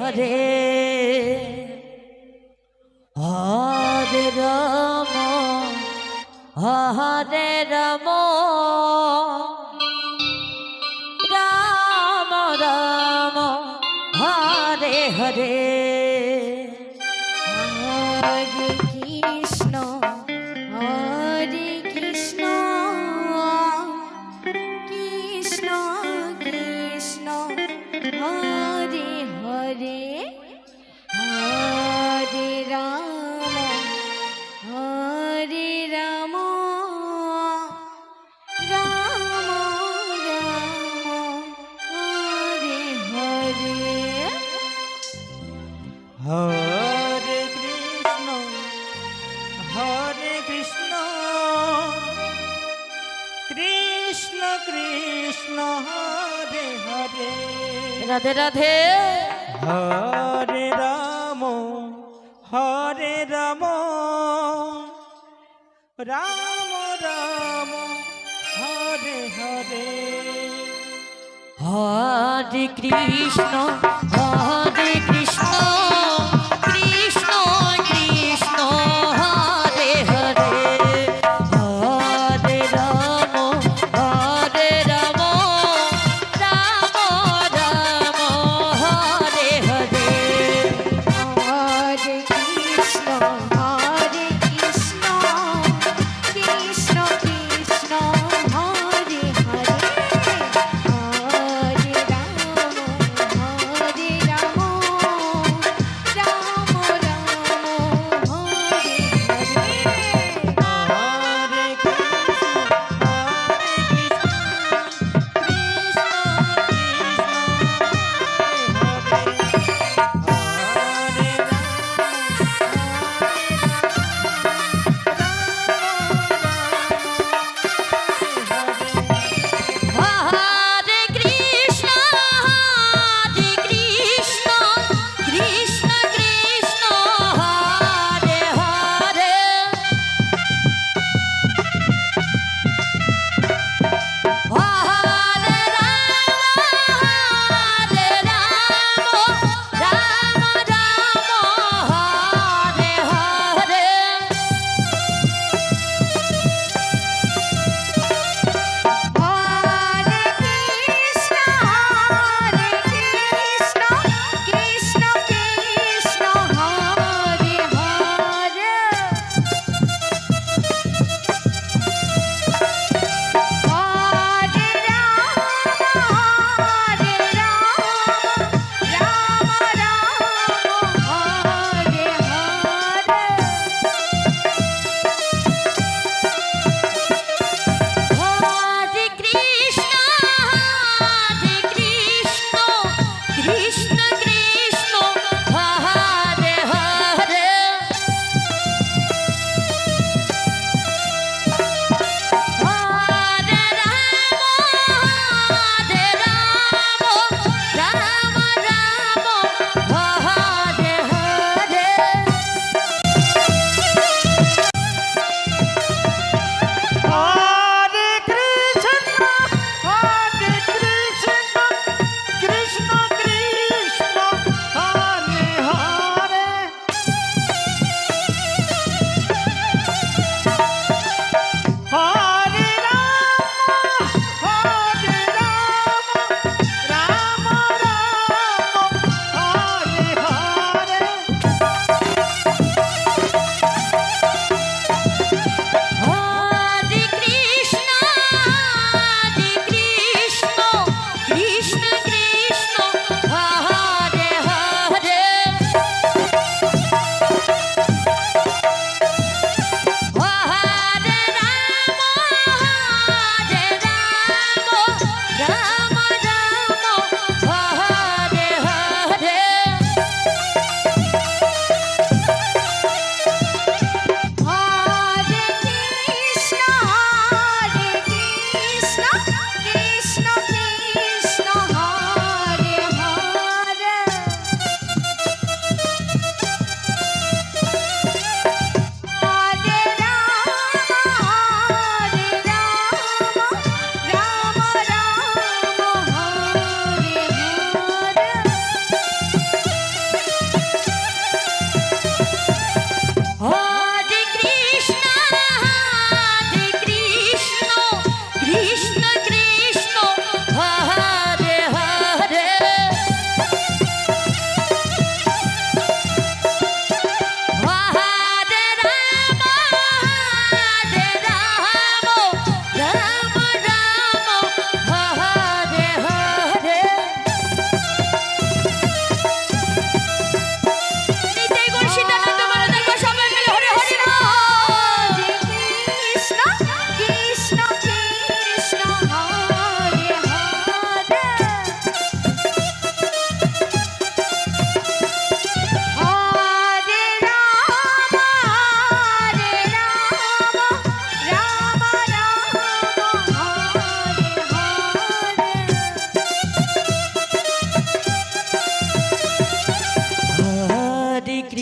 হরে হরে রাম হরে রাম রাম রাম হরে হরে হরে কৃষ্ণ কৃষ্ণ কৃষ্ণ হরে হরে হরে রাম রাম হরে হরে হরে কৃষ্ণ কৃষ্ণ কৃষ্ণ হরে হরে রাধে রাধে হরে রাম রাম রাম হরে হরে হরে কৃষ্ণ কৃষ্ণ কৃষ্ণ হরে হরে হরে রাম রাম রাম হরে হরে হরে কৃষ্ণ কৃষ্ণ কৃষ্ণ হরে হরে হরে রাম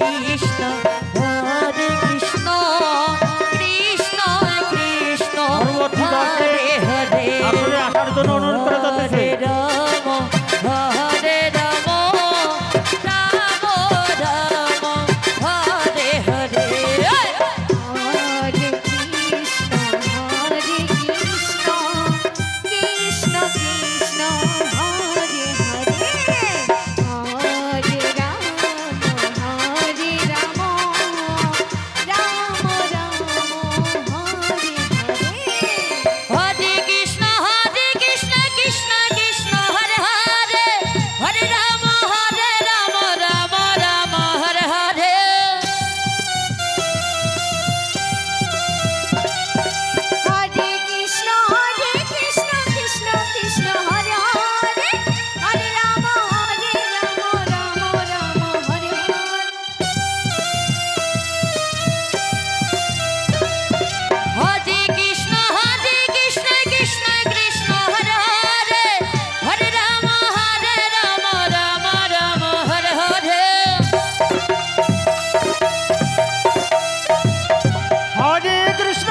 কৃষ্ণ হরে কৃষ্ণ কৃষ্ণ কৃষ্ণ পরবর্তী দলকে হরে হরে আসলে আসার জন্য অনুরোধ করে যাচ্ছে। হরে Ram Ram Ram Hare Hare Hare Krishna, Hare Krishna, Krishna Krishna, Hare Hare, Hare Rama, Hare Rama, Rama Rama, Hare Hare. হরে Krishna Krishna Krishna Hare Hare Hare Ram Ram Ram Hare Hare Hare Krishna, Krishna Krishna, Hare Hare, Hare Rama, Rama Rama, Hare Hare. হরে Krishna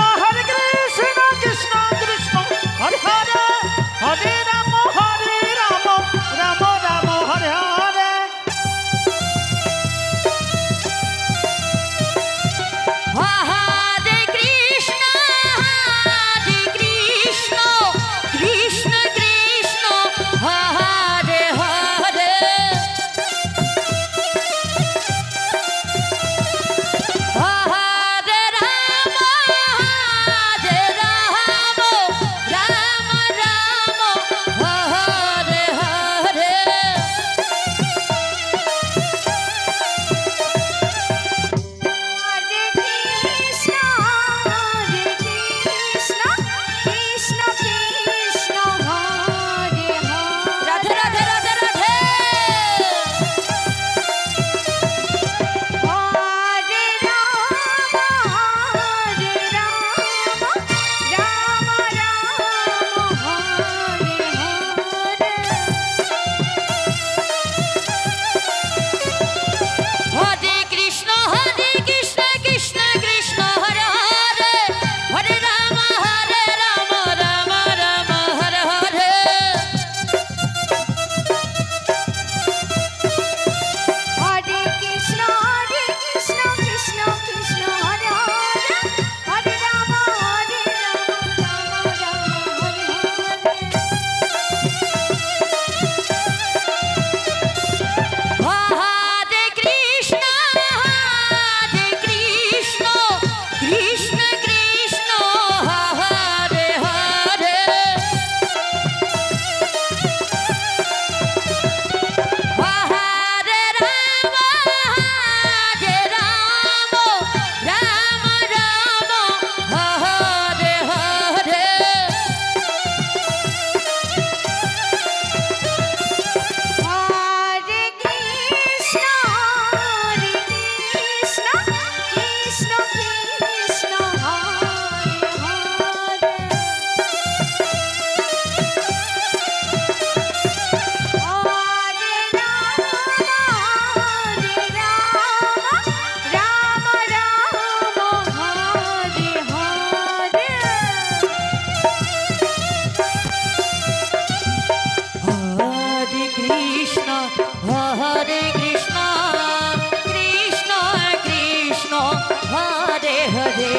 Krishna Krishna Hare Hare Hare Ram Ram Ram Hare Hare Hare Krishna Krishna Krishna Hare Hare Hare Ram Ram Ram Hare Hare Hare Krishna Krishna Krishna Hare Hare Hare Ram Ram Ram Hare Hare Hare Krishna, Krishna Krishna, Hare Hare. Radhe Radhe Radhe Radhe Hare Rama, Rama Rama, Hare Hare. হরে Krishna Krishna Krishna Hare Hare Hare Ram Ram Ram Hare Hare Hare Krishna, Krishna Krishna, Hare Hare, Hare Rama, Rama Rama, Hare Hare. হরে Krishna Krishna Krishna Hare Hare Hare Ram Ram Hare Hare Hare Krishna, Krishna Krishna, Hare Hare. Hare Rama, Rama Rama, Hare Hare. হরে কৃষ্ণ কৃষ্ণ কৃষ্ণ হরে হরে